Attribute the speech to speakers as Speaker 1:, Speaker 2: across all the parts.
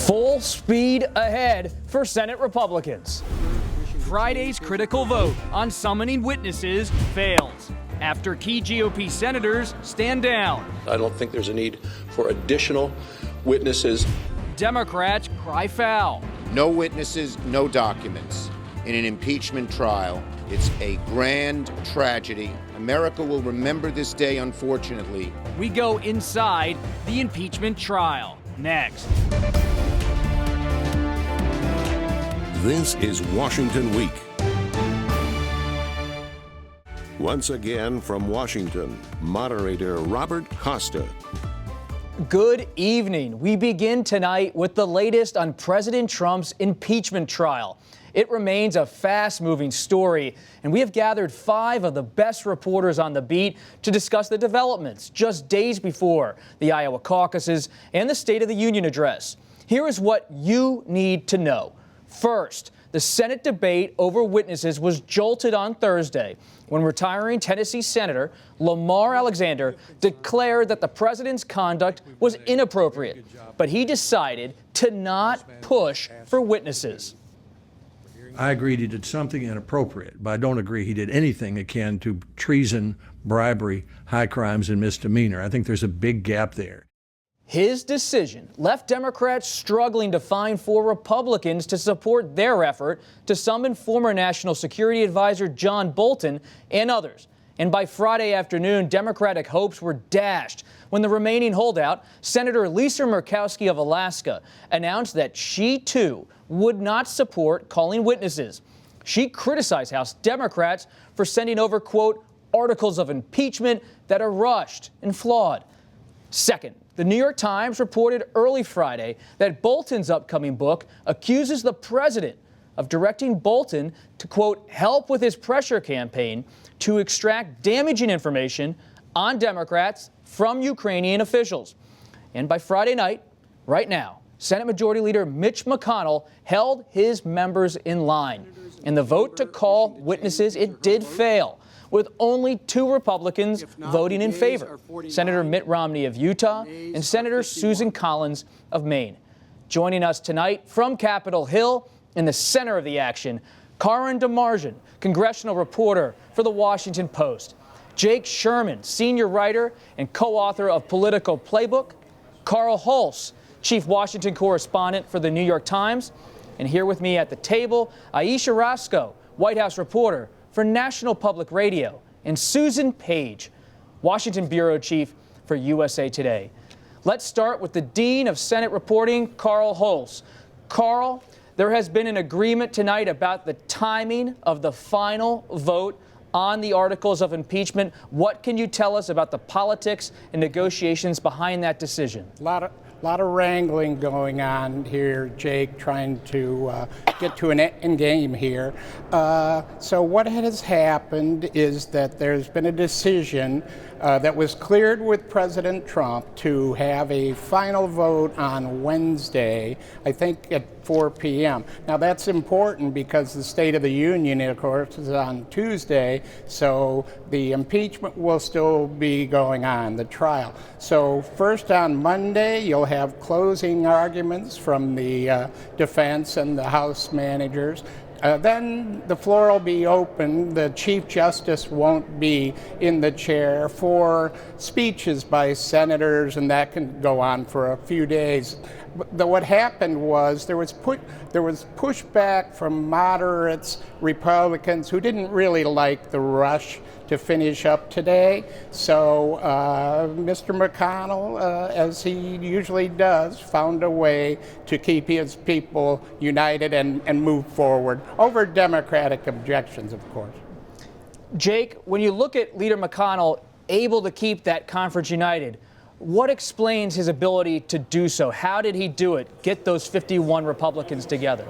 Speaker 1: Full speed ahead for Senate Republicans. Friday's critical vote on summoning witnesses fails after key GOP senators stand down.
Speaker 2: I don't think there's a need for additional witnesses.
Speaker 1: Democrats cry foul.
Speaker 3: No witnesses, no documents. In an impeachment trial, it's a grand tragedy. America will remember this day, unfortunately.
Speaker 1: We go inside the impeachment trial next.
Speaker 4: This is Washington Week. Once again from Washington, moderator Robert Costa.
Speaker 1: Good evening. We begin tonight with the latest on President Trump's impeachment trial. It remains a fast-moving story, and we have gathered 5 of the best reporters on the beat to discuss the developments just days before the Iowa caucuses and the State of the Union address. Here is what you need to know. First, the Senate debate over witnesses was jolted on Thursday when retiring Tennessee Senator Lamar Alexander declared that the president's conduct was inappropriate, but he decided to not push for witnesses.
Speaker 5: I agreed he did something inappropriate, but I don't agree he did anything akin to treason, bribery, high crimes, and misdemeanor. I think there's a big gap there.
Speaker 1: His decision left Democrats struggling to find 4 Republicans to support their effort to summon former National Security Advisor John Bolton and others. And by Friday afternoon, Democratic hopes were dashed when the remaining holdout, Senator Lisa Murkowski of Alaska, announced that she, too, would not support calling witnesses. She criticized House Democrats for sending over, quote, articles of impeachment that are rushed and flawed. Second, the New York Times reported early Friday that Bolton's upcoming book accuses the president of directing Bolton to, quote, help with his pressure campaign to extract damaging information on Democrats from Ukrainian officials. And by Friday night, right now, Senate Majority Leader Mitch McConnell held his members in line. In the vote to call witnesses, it did fail, with only 2 Republicans voting in favor, Senator Mitt Romney of Utah and Senator Susan Collins of Maine. Joining us tonight from Capitol Hill, in the center of the action, Karoun Demirjian, congressional reporter for The Washington Post, Jake Sherman, senior writer and co-author of POLITICO Playbook, Carl Hulse, chief Washington correspondent for The New York Times, and here with me at the table, Ayesha Rascoe, White House reporter for National Public Radio, and Susan Page, Washington bureau chief for USA Today. Let's start with the Dean of Senate Reporting, Carl Hulse. Carl, there has been an agreement tonight about the timing of the final vote on the articles of impeachment. What can you tell us about the politics and negotiations behind that decision?
Speaker 6: A lot of wrangling going on here, Jake, trying to get to an end game here. So what has happened is that there's been a decision that was cleared with President Trump to have a final vote on Wednesday, I think at 4 p.m. Now that's important because the State of the Union, of course, is on Tuesday, so the impeachment will still be going on, the trial. So first on Monday, you'll have closing arguments from the defense and the House managers. Then the floor will be open. The Chief Justice won't be in the chair for speeches by senators, and that can go on for a few days. But what happened was there was pushback from moderates, Republicans, who didn't really like the rush to finish up today. So Mr. McConnell, as he usually does, found a way to keep his people united and move forward over Democratic objections, of course.
Speaker 1: Jake, when you look at Leader McConnell able to keep that conference united, what explains his ability to do so? How did he do it, get those 51 Republicans together?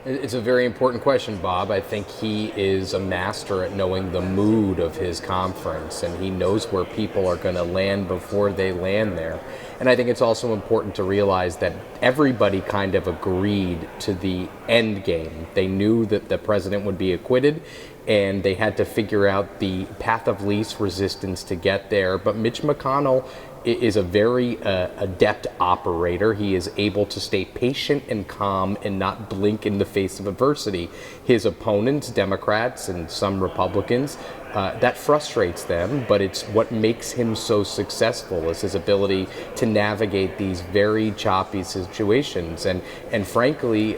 Speaker 7: It's a very important question, Bob. I think he is a master at knowing the mood of his conference, and he knows where people are going to land before they land there. And I think it's also important to realize that everybody kind of agreed to the end game. They knew that the president would be acquitted, and they had to figure out the path of least resistance to get there. But Mitch McConnell is a very adept operator. He is able to stay patient and calm and not blink in the face of adversity. His opponents, Democrats and some Republicans, that frustrates them, but it's what makes him so successful is his ability to navigate these very choppy situations. And frankly,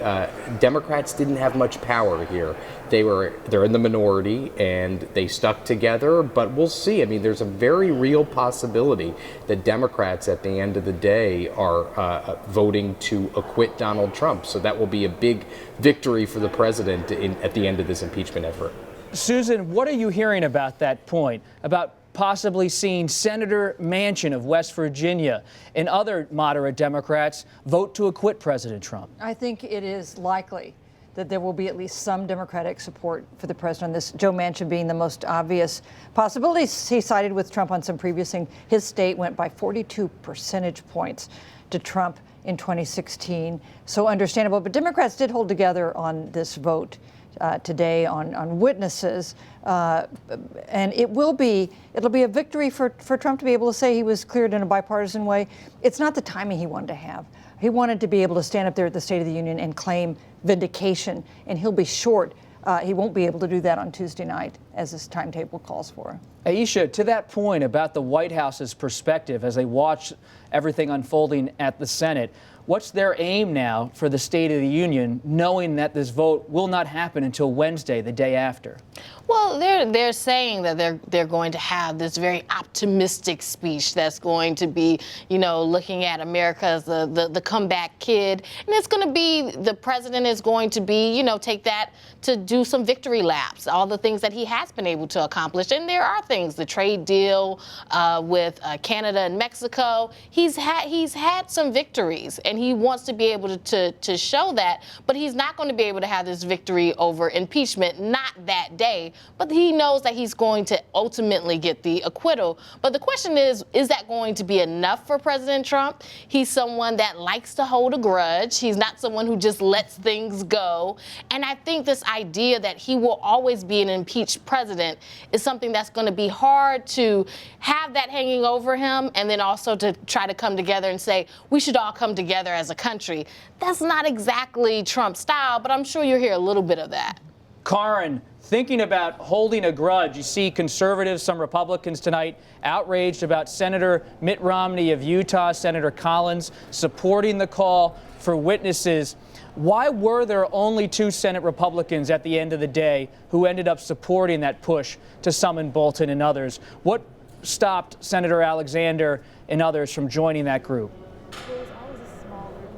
Speaker 7: Democrats didn't have much power here. They're in the minority and they stuck together, but we'll see. I mean, there's a very real possibility that Democrats at the end of the day are voting to acquit Donald Trump. So that will be a big victory for the president at the end of this impeachment effort.
Speaker 1: Susan, what are you hearing about that point, about possibly seeing Senator Manchin of West Virginia and other moderate Democrats vote to acquit President Trump?
Speaker 8: I think it is likely that there will be at least some Democratic support for the president on this, Joe Manchin being the most obvious possibility. He sided with Trump on some previous things. His state went by 42 percentage points to Trump in 2016. So understandable. But Democrats did hold together on this vote today on witnesses, and it'll be a victory for Trump to be able to say he was cleared in a bipartisan way. It's not the timing he wanted to have. He wanted to be able to stand up there at the State of the Union and claim vindication, and he'll be short. He won't be able to do that on Tuesday night, as his timetable calls for.
Speaker 1: Ayesha, to that point about the White House's perspective as they watch everything unfolding at the Senate, what's their aim now for the State of the Union, knowing that this vote will not happen until Wednesday, the day after?
Speaker 9: Well, they're saying that they're going to have this very optimistic speech that's going to be, looking at America as the comeback kid, and it's going to be the president is going to be, take that to do some victory laps, all the things that he has been able to accomplish, and there are things, the trade deal with Canada and Mexico. He's had some victories, and he wants to be able to show that, but he's not going to be able to have this victory over impeachment, not that day. But he knows that he's going to ultimately get the acquittal. But the question is that going to be enough for President Trump? He's someone that likes to hold a grudge. He's not someone who just lets things go. And I think this idea that he will always be an impeached president is something that's going to be hard to have that hanging over him, and then also to try to come together and say, we should all come together as a country. That's not exactly Trump's style, but I'm sure you'll hear a little bit of that.
Speaker 1: Karoun, thinking about holding a grudge, you see conservatives, some Republicans tonight, outraged about Senator Mitt Romney of Utah, Senator Collins, supporting the call for witnesses. Why were there only 2 Senate Republicans at the end of the day who ended up supporting that push to summon Bolton and others? What stopped Senator Alexander and others from joining that group?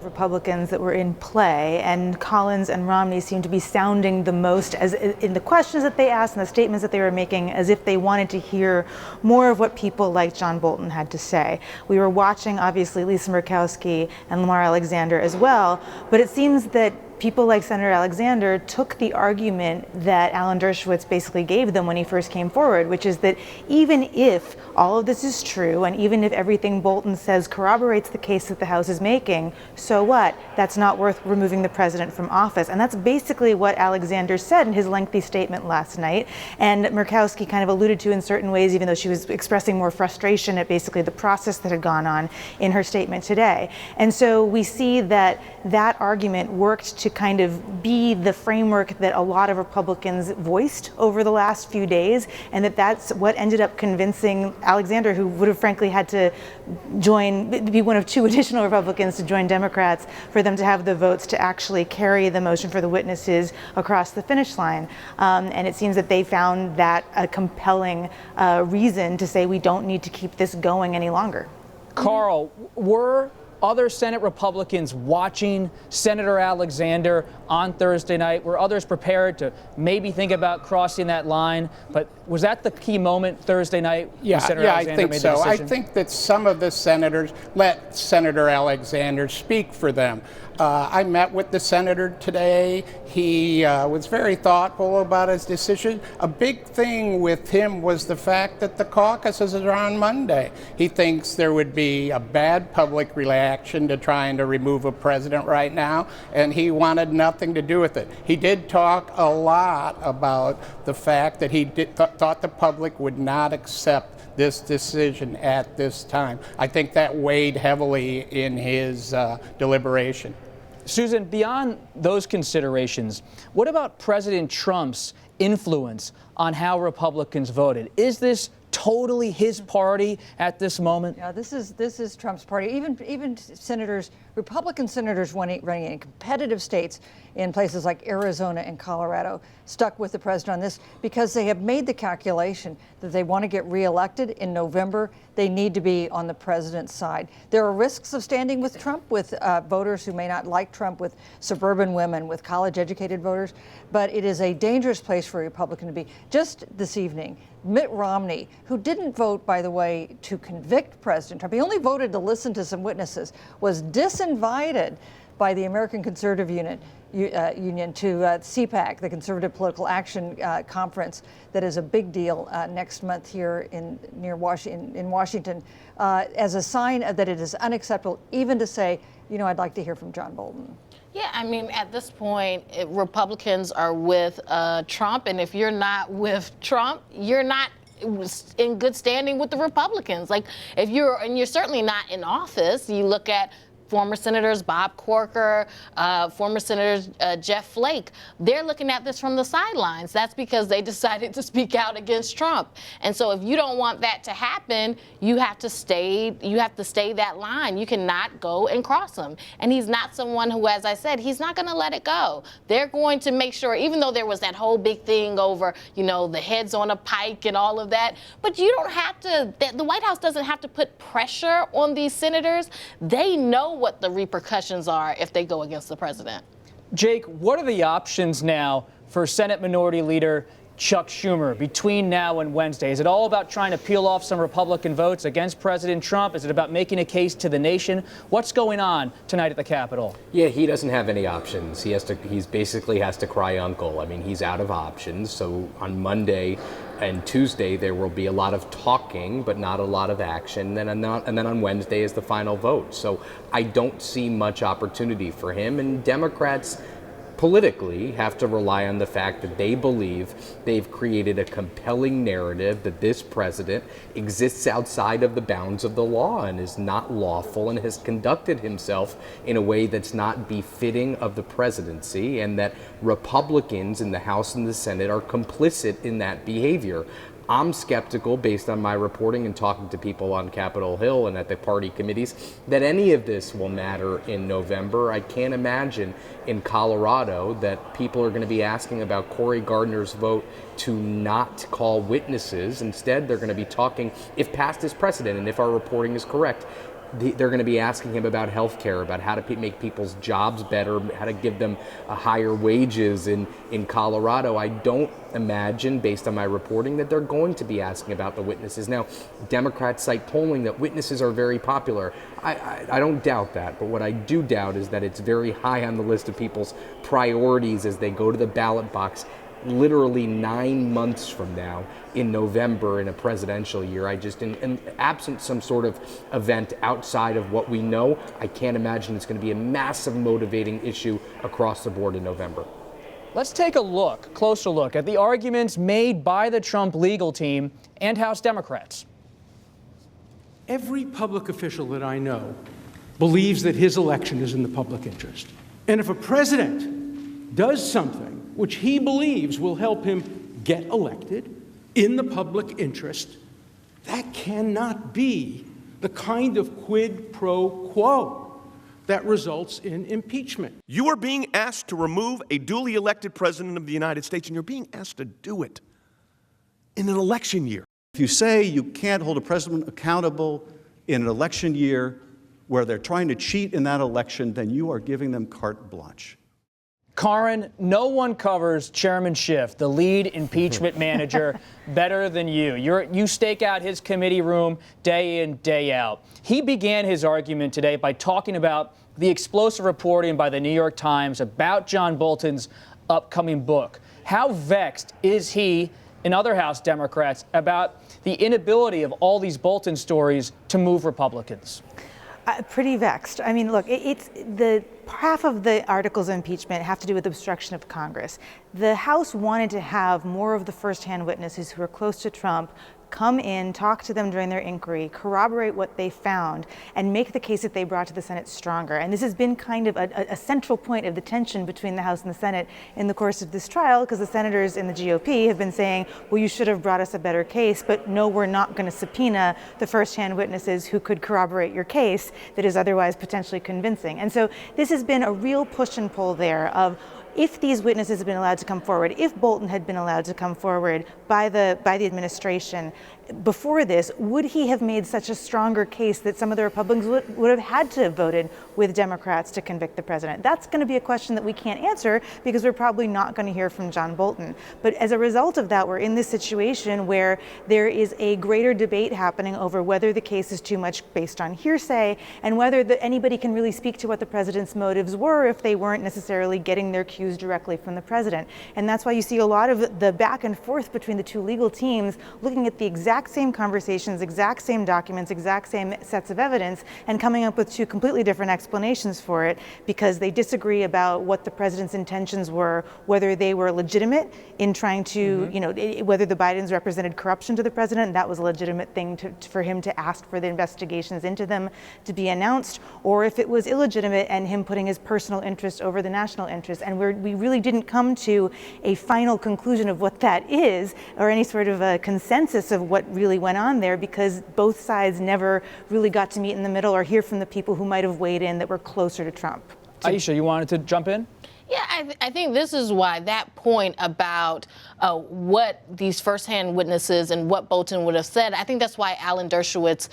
Speaker 10: Republicans that were in play, and Collins and Romney seemed to be sounding the most, as in the questions that they asked and the statements that they were making, as if they wanted to hear more of what people like John Bolton had to say. We were watching, obviously, Lisa Murkowski and Lamar Alexander as well, but it seems that people like Senator Alexander took the argument that Alan Dershowitz basically gave them when he first came forward, which is that even if all of this is true, and even if everything Bolton says corroborates the case that the House is making, so what? That's not worth removing the president from office. And that's basically what Alexander said in his lengthy statement last night. And Murkowski kind of alluded to in certain ways, even though she was expressing more frustration at basically the process that had gone on in her statement today. And so we see that that argument worked to kind of be the framework that a lot of Republicans voiced over the last few days, and that's what ended up convincing Alexander, who would have frankly had to be one of 2 additional Republicans to join Democrats for them to have the votes to actually carry the motion for the witnesses across the finish line. And it seems that they found that a compelling reason to say we don't need to keep this going any longer.
Speaker 1: Carl, were other Senate Republicans watching Senator Alexander on Thursday night? Were others prepared to maybe think about crossing that line? But was that the key moment Thursday night when Senator Alexander
Speaker 6: I think
Speaker 1: made
Speaker 6: so.
Speaker 1: the decision?
Speaker 6: I think that some of the senators let Senator Alexander speak for them. I met with the senator today. He was very thoughtful about his decision. A big thing with him was the fact that the caucuses are on Monday. He thinks there would be a bad public reaction to trying to remove a president right now, and he wanted nothing to do with it. He did talk a lot about the fact that he thought the public would not accept this decision at this time. I think that weighed heavily in his deliberation.
Speaker 1: Susan, beyond those considerations, what about President Trump's influence on how Republicans voted? Is this totally his party at this moment?
Speaker 8: Yeah, this is Trump's party. Even senators, Republican senators running in competitive states in places like Arizona and Colorado stuck with the president on this because they have made the calculation that they want to get reelected in November. They need to be on the president's side. There are risks of standing with Trump, with voters who may not like Trump, with suburban women, with college-educated voters, but it is a dangerous place for a Republican to be. Just this evening, Mitt Romney, who didn't vote, by the way, to convict President Trump, he only voted to listen to some witnesses, was disinvited by the American Conservative Union to CPAC, the Conservative Political Action Conference, that is a big deal next month here in Washington, as a sign that it is unacceptable even to say, you know, I'd like to hear from John Bolton.
Speaker 9: Yeah, I mean, at this point, Republicans are with Trump, and if you're not with Trump, you're not in good standing with the Republicans. Like, if you're certainly not in office. You look at former Senators Bob Corker, former Senator Jeff Flake, they're looking at this from the sidelines. That's because they decided to speak out against Trump. And so if you don't want that to happen, you have to stay that line. You cannot go and cross him. And he's not someone who, as I said, he's not going to let it go. They're going to make sure, even though there was that whole big thing over, you know, the heads on a pike and all of that, but you don't have to, the White House doesn't have to put pressure on these senators. They know what the repercussions are if they go against the president.
Speaker 1: Jake, what are the options now for Senate Minority Leader Chuck Schumer between now and Wednesday? Is it all about trying to peel off some Republican votes against President Trump? Is it about making a case to the nation? What's going on tonight at the Capitol?
Speaker 7: Yeah, he doesn't have any options. He's basically has to cry uncle. I mean, he's out of options. So on Monday and Tuesday, there will be a lot of talking, but not a lot of action. And then on Wednesday is the final vote. So I don't see much opportunity for him. And Democrats politically have to rely on the fact that they believe they've created a compelling narrative that this president exists outside of the bounds of the law and is not lawful and has conducted himself in a way that's not befitting of the presidency, and that Republicans in the House and the Senate are complicit in that behavior. I'm skeptical, based on my reporting and talking to people on Capitol Hill and at the party committees, that any of this will matter in November. I can't imagine in Colorado that people are going to be asking about Cory Gardner's vote to not call witnesses. Instead, they're going to be talking, if past is precedent and if our reporting is correct, they're going to be asking him about health care, about how to make people's jobs better, how to give them higher wages in Colorado. I don't imagine, based on my reporting, that they're going to be asking about the witnesses. Now, Democrats cite polling that witnesses are very popular. I don't doubt that, but what I do doubt is that it's very high on the list of people's priorities as they go to the ballot box literally 9 months from now in November in a presidential year. And absent some sort of event outside of what we know, I can't imagine it's going to be a massive motivating issue across the board in November.
Speaker 1: Let's take a closer look at the arguments made by the Trump legal team and House Democrats.
Speaker 11: Every public official that I know believes that his election is in the public interest. And if a president does something which he believes will help him get elected in the public interest, that cannot be the kind of quid pro quo that results in impeachment.
Speaker 12: You are being asked to remove a duly elected president of the United States, and you're being asked to do it in an election year.
Speaker 13: If you say you can't hold a president accountable in an election year where they're trying to cheat in that election, then you are giving them carte blanche.
Speaker 1: Karoun, no one covers Chairman Schiff, the lead impeachment manager, better than you. You stake out his committee room day in, day out. He began his argument today by talking about the explosive reporting by the New York Times about John Bolton's upcoming book. How vexed is he and other House Democrats about the inability of all these Bolton stories to move Republicans?
Speaker 10: Pretty vexed. I mean, look, it's the half of the articles of impeachment have to do with obstruction of Congress. The House wanted to have more of the firsthand witnesses who were close to Trump come in, talk to them during their inquiry, corroborate what they found, and make the case that they brought to the Senate stronger. And this has been kind of a central point of the tension between the House and the Senate in the course of this trial, because the senators in the GOP have been saying, well, you should have brought us a better case, but no, we're not going to subpoena the first-hand witnesses who could corroborate your case that is otherwise potentially convincing. And so this has been a real push and pull there of, if these witnesses had been allowed to come forward, if Bolton had been allowed to come forward by the administration before this, would he have made such a stronger case that some of the Republicans would have had to have voted with Democrats to convict the president? That's going to be a question that we can't answer, because we're probably not going to hear from John Bolton. But as a result of that, we're in this situation where there is a greater debate happening over whether the case is too much based on hearsay, and whether anybody can really speak to what the president's motives were if they weren't necessarily getting their cues directly from the president. And that's why you see a lot of the back and forth between the two legal teams looking at the exact same conversations, exact same documents, exact same sets of evidence, and coming up with two completely different explanations for it, because they disagree about what the president's intentions were, whether they were legitimate in trying to, whether the Bidens represented corruption to the president, and that was a legitimate thing for him to ask for the investigations into them to be announced, or if it was illegitimate and him putting his personal interest over the national interest. And we really didn't come to a final conclusion of what that is, or any sort of a consensus of what really went on there, because both sides never really got to meet in the middle or hear from the people who might have weighed in that were closer to Trump.
Speaker 1: Ayesha, you wanted to jump in?
Speaker 9: Yeah, I think this is why that point about what these firsthand witnesses and what Bolton would have said, I think that's why Alan Dershowitz,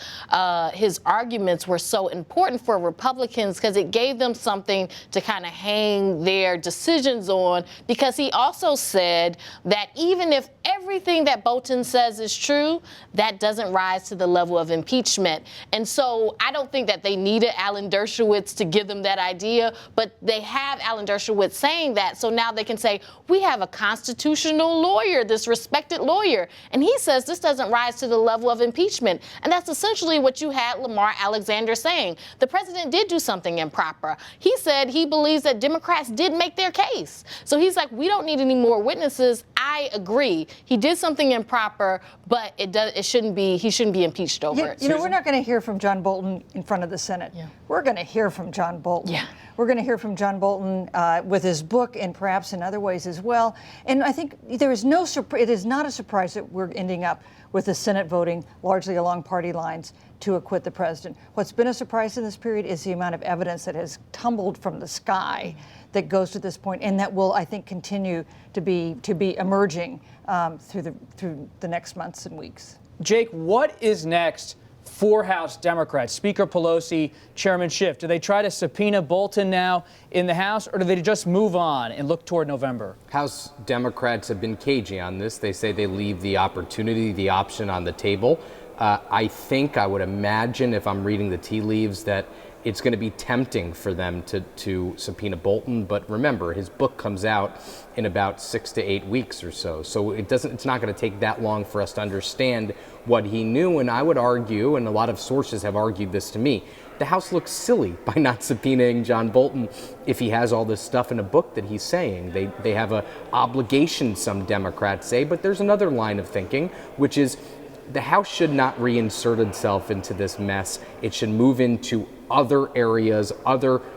Speaker 9: his arguments were so important for Republicans, because it gave them something to kind of hang their decisions on, because he also said that even if everything that Bolton says is true, that doesn't rise to the level of impeachment. And so I don't think that they needed Alan Dershowitz to give them that idea, but they have Alan Dershowitz saying that, so now they can say, we have a constitutional lawyer, this respected lawyer, and he says this doesn't rise to the level of impeachment. And that's essentially what you had Lamar Alexander saying. The president did do something improper. He said he believes that Democrats did make their case. So he's like, we don't need any more witnesses. I agree. He did something improper, but he shouldn't be impeached over it.
Speaker 8: We're not going to hear from John Bolton in front of the Senate. Yeah. We're going to hear from John Bolton.
Speaker 9: Yeah.
Speaker 8: We're going to hear from John Bolton with his book, and perhaps in other ways as well. And I think it is not a surprise that we're ending up with the Senate voting largely along party lines to acquit the president. What's been a surprise in this period is the amount of evidence that has tumbled from the sky that goes to this point, and that will, I think, continue to be emerging through the next months and weeks.
Speaker 1: Jake, what is next for House Democrats? Speaker Pelosi, Chairman Schiff, do they try to subpoena Bolton now in the House, or do they just move on and look toward November?
Speaker 7: House Democrats have been cagey on this. They say they leave the option on the table. I would imagine, if I'm reading the tea leaves, that it's going to be tempting for them to subpoena Bolton. But remember, his book comes out in about 6 to 8 weeks or so. So it's not going to take that long for us to understand what he knew. And I would argue, and a lot of sources have argued this to me, the House looks silly by not subpoenaing John Bolton if he has all this stuff in a book that he's saying. They have an obligation, some Democrats say, but there's another line of thinking, which is the House should not reinsert itself into this mess. It should move into other areas,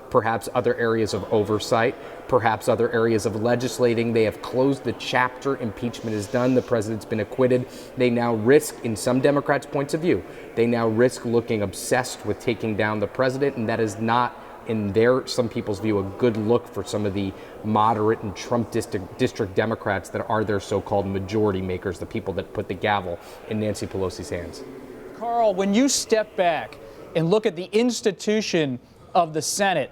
Speaker 7: perhaps other areas of oversight, perhaps other areas of legislating. They have closed the chapter. Impeachment is done. The president's been acquitted. They now risk, in some Democrats' points of view, looking obsessed with taking down the president, and that is not, in some people's view, a good look for some of the moderate and Trump district Democrats that are their so-called majority makers, the people that put the gavel in Nancy Pelosi's hands.
Speaker 1: Carl, when you step back and look at the institution of the Senate,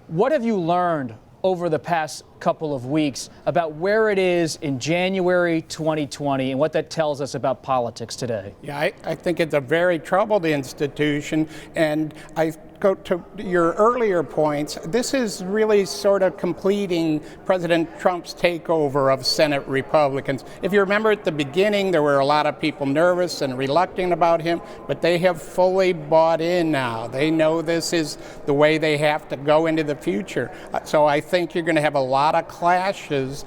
Speaker 1: what have you learned over the past couple of weeks about where it is in January 2020 and what that tells us about politics today?
Speaker 6: Yeah, I think it's a very troubled institution, and I go to your earlier points. This is really sort of completing President Trump's takeover of Senate Republicans. If you remember at the beginning, there were a lot of people nervous and reluctant about him, but they have fully bought in now. They know this is the way they have to go into the future. So I think you're going to have a lot lot of clashes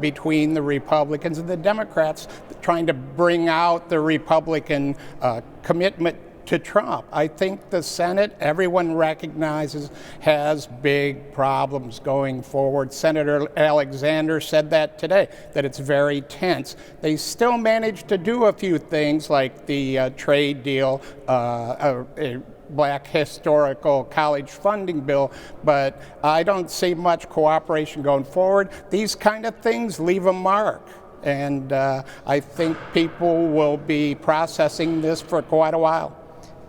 Speaker 6: between the Republicans and the Democrats, trying to bring out the Republican commitment to Trump. I think the Senate, everyone recognizes, has big problems going forward. Senator Alexander said that today, that it's very tense. They still managed to do a few things like the trade deal, a Black historical college funding bill, but I don't see much cooperation going forward. These kind of things leave a mark. And I think people will be processing this for quite a while.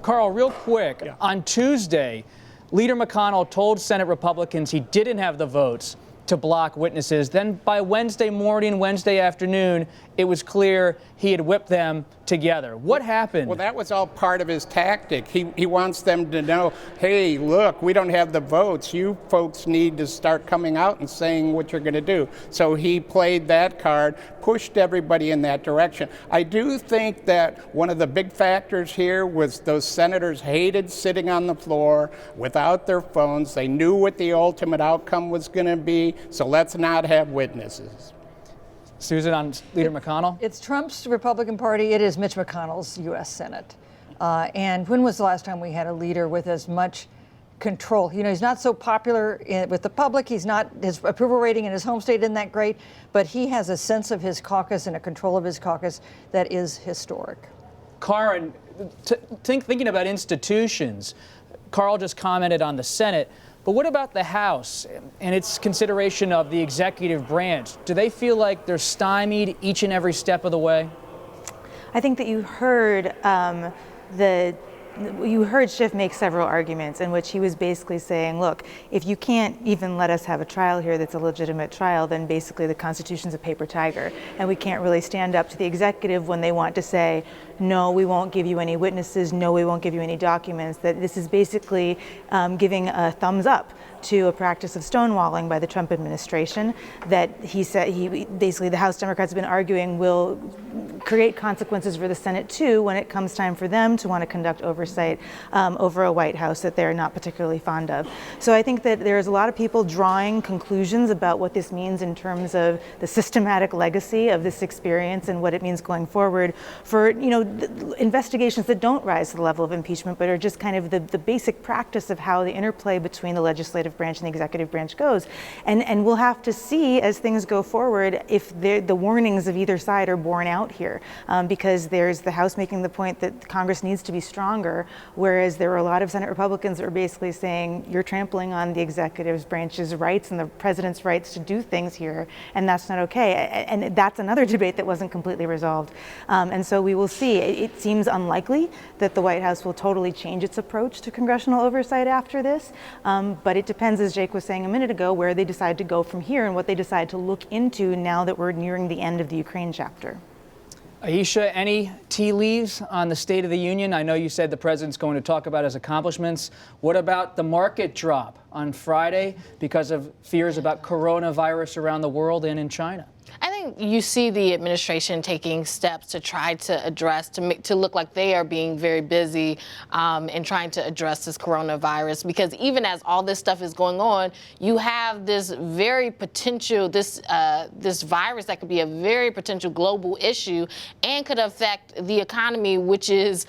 Speaker 1: Carl, real quick, on Tuesday, Leader McConnell told Senate Republicans he didn't have the votes to block witnesses. Then by Wednesday morning, Wednesday afternoon, it was clear he had whipped them together. What happened?
Speaker 6: Well, that was all part of his tactic. He wants them to know, hey, look, we don't have the votes. You folks need to start coming out and saying what you're going to do. So he played that card, pushed everybody in that direction. I do think that one of the big factors here was those senators hated sitting on the floor without their phones. They knew what the ultimate outcome was going to be, so let's not have witnesses.
Speaker 1: Susan, on Leader McConnell?
Speaker 8: It's Trump's Republican Party. It is Mitch McConnell's U.S. Senate. And when was the last time we had a leader with as much control? You know, he's not so popular with the public. He's not, his approval rating in his home state isn't that great, but he has a sense of his caucus and a control of his caucus that is historic.
Speaker 1: Karoun, thinking about institutions, Carl just commented on the Senate. But what about the House and its consideration of the executive branch? Do they feel like they're stymied each and every step of the way?
Speaker 10: I think that you heard Schiff make several arguments in which he was basically saying, look, if you can't even let us have a trial here that's a legitimate trial, then basically the Constitution's a paper tiger. And we can't really stand up to the executive when they want to say, no, we won't give you any witnesses, no, we won't give you any documents. That this is basically giving a thumbs up to a practice of stonewalling by the Trump administration that he said basically the House Democrats have been arguing will create consequences for the Senate too when it comes time for them to want to conduct oversight over a White House that they're not particularly fond of. So I think that there's a lot of people drawing conclusions about what this means in terms of the systematic legacy of this experience and what it means going forward for, you know, investigations that don't rise to the level of impeachment but are just kind of the basic practice of how the interplay between the legislative branch and the executive branch goes. And we'll have to see as things go forward if the warnings of either side are borne out here, because there's the House making the point that Congress needs to be stronger, whereas there are a lot of Senate Republicans that are basically saying you're trampling on the executive branch's rights and the president's rights to do things here, and that's not okay. And that's another debate that wasn't completely resolved. And so we will see. It seems unlikely that the White House will totally change its approach to congressional oversight after this, but it depends, as Jake was saying a minute ago, where they decide to go from here and what they decide to look into now that we're nearing the end of the Ukraine chapter.
Speaker 1: Ayesha, any tea leaves on the State of the Union? I know you said the president's going to talk about his accomplishments. What about the market drop on Friday because of fears about coronavirus around the world and in China?
Speaker 9: I think you see the administration taking steps to try to address, to look like they are being very busy in trying to address this coronavirus, because even as all this stuff is going on, you have this very potential, this virus that could be a very potential global issue and could affect the economy, which is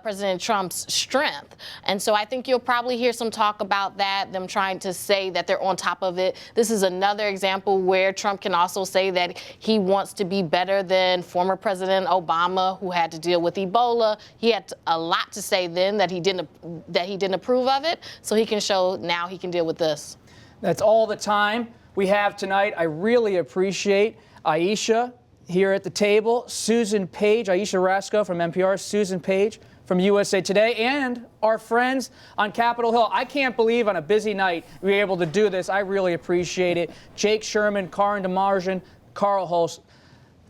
Speaker 9: President Trump's strength. And so I think you'll probably hear some talk about that, them trying to say that they're on top of it. This is another example where Trump can also say that he wants to be better than former President Obama, who had to deal with Ebola. He had a lot to say then that he didn't approve of it, so he can show now he can deal with this.
Speaker 1: That's all the time we have tonight. I really appreciate Ayesha here at the table, Susan Page, Ayesha Rascoe from NPR, Susan Page from USA Today, and our friends on Capitol Hill. I can't believe on a busy night we were able to do this. I really appreciate it. Jake Sherman, Karoun Demirjian, Carl Hulse,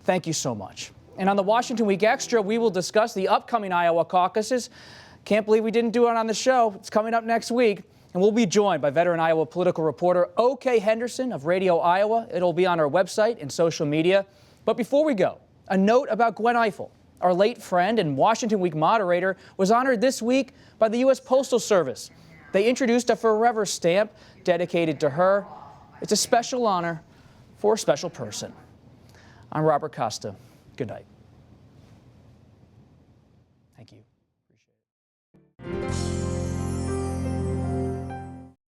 Speaker 1: thank you so much. And on the Washington Week Extra, we will discuss the upcoming Iowa caucuses. Can't believe we didn't do it on the show. It's coming up next week. And we'll be joined by veteran Iowa political reporter O.K. Henderson of Radio Iowa. It'll be on our website and social media. But before we go, a note about Gwen Ifill. Our late friend and Washington Week moderator was honored this week by the U.S. Postal Service. They introduced a Forever stamp dedicated to her. It's a special honor for a special person. I'm Robert Costa. Good night.